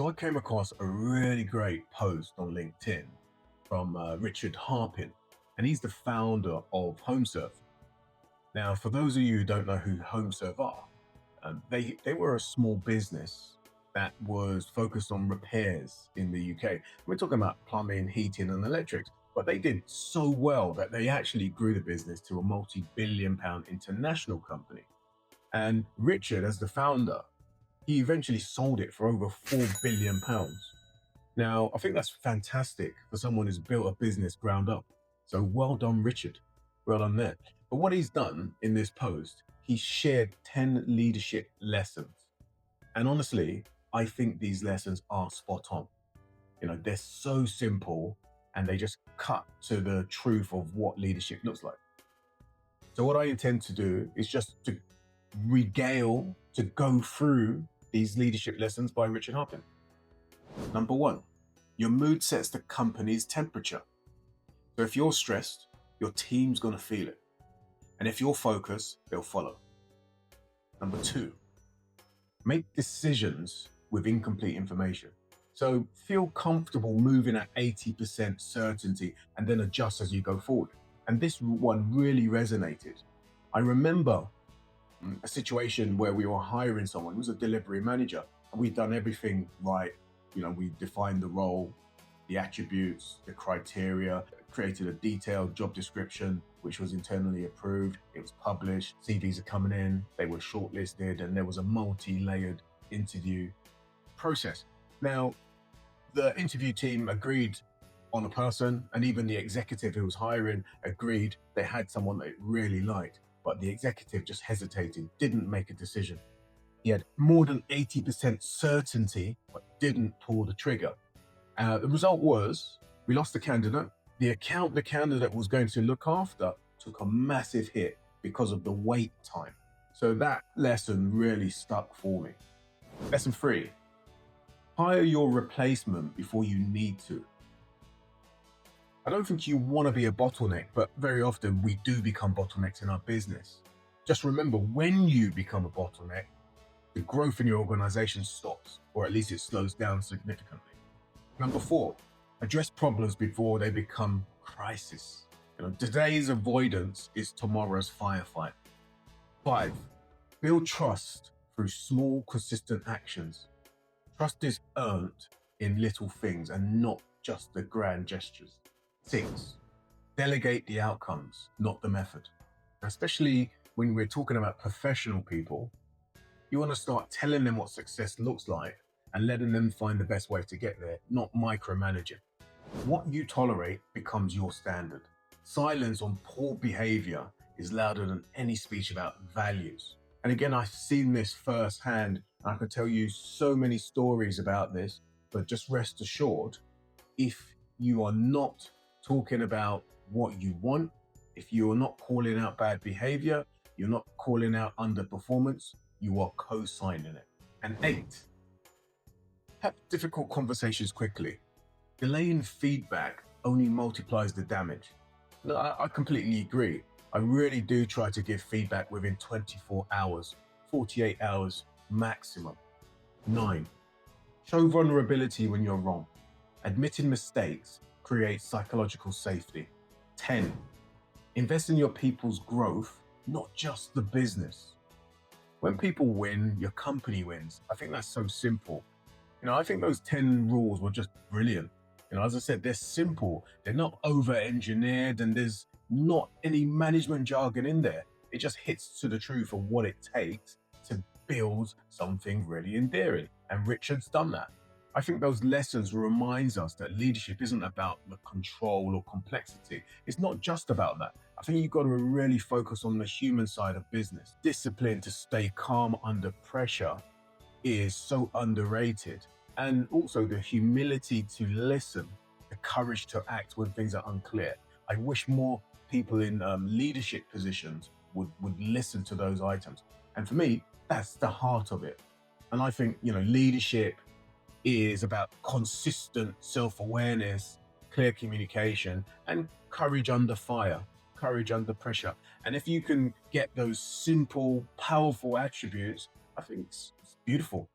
So I came across a really great post on LinkedIn from Richard Harpin, and he's the founder of HomeServe. Now, for those of you who don't know who HomeServe are, they were a small business that was focused on repairs in the UK. We're talking about plumbing, heating, and electrics, but they did so well that they actually grew the business to a multi-billion pound international company. And Richard, as the founder, he eventually sold it for over £4 billion. Now, I think that's fantastic for someone who's built a business ground up. So well done, Richard. Well done there. But what he's done in this post, he shared 10 leadership lessons. And honestly, I think these lessons are spot on. They're so simple and they just cut to the truth of what leadership looks like. So what I intend to do is just to to go through these leadership lessons by Richard Harpin. Number one, your mood sets the company's temperature. So if you're stressed, your team's going to feel it. And if you're focused, they'll follow. Number two, make decisions with incomplete information. So feel comfortable moving at 80% certainty and then adjust as you go forward. And this one really resonated. I remember a situation where we were hiring someone who was a delivery manager, and we'd done everything right. We defined the role, the attributes, the criteria, created a detailed job description, which was internally approved. It was published, CVs are coming in, they were shortlisted, and there was a multi-layered interview process. Now, the interview team agreed on a person, and even the executive who was hiring agreed they had someone they really liked. But the executive just hesitated, didn't make a decision. He had more than 80% certainty, but didn't pull the trigger. The result was we lost the candidate. The account the candidate was going to look after took a massive hit because of the wait time. So that lesson really stuck for me. Lesson three, hire your replacement before you need to. I don't think you want to be a bottleneck, but very often we do become bottlenecks in our business. Just remember, when you become a bottleneck, the growth in your organization stops, or at least it slows down significantly. Number four, address problems before they become crisis. Today's avoidance is tomorrow's firefight. Five, build trust through small, consistent actions. Trust is earned in little things and not just the grand gestures. Six, delegate the outcomes, not the method. Especially when we're talking about professional people, you want to start telling them what success looks like and letting them find the best way to get there, not micromanaging. What you tolerate becomes your standard. Silence on poor behavior is louder than any speech about values. And again, I've seen this firsthand. I could tell you so many stories about this, but just rest assured, if you are not talking about what you want, if you are not calling out bad behavior, you're not calling out underperformance, you are co-signing it. And eight, have difficult conversations quickly. Delaying feedback only multiplies the damage. No, I completely agree. I really do try to give feedback within 24 hours, 48 hours maximum. 9, show vulnerability when you're wrong. Admitting mistakes creates psychological safety. 10, invest in your people's growth, not just the business. When people win, your company wins. I think that's so simple. I think those 10 rules were just brilliant. As I said, they're simple. They're not over-engineered, and there's not any management jargon in there. It just hits to the truth of what it takes to build something really endearing. And Richard's done that. I think those lessons reminds us that leadership isn't about the control or complexity. It's not just about that. I think you've got to really focus on the human side of business. Discipline to stay calm under pressure is so underrated. And also the humility to listen, the courage to act when things are unclear. I wish more people in leadership positions would listen to those items. And for me, that's the heart of it. And I think, leadership is about consistent self-awareness, clear communication, and courage under fire, courage under pressure. And if you can get those simple, powerful attributes, I think it's beautiful.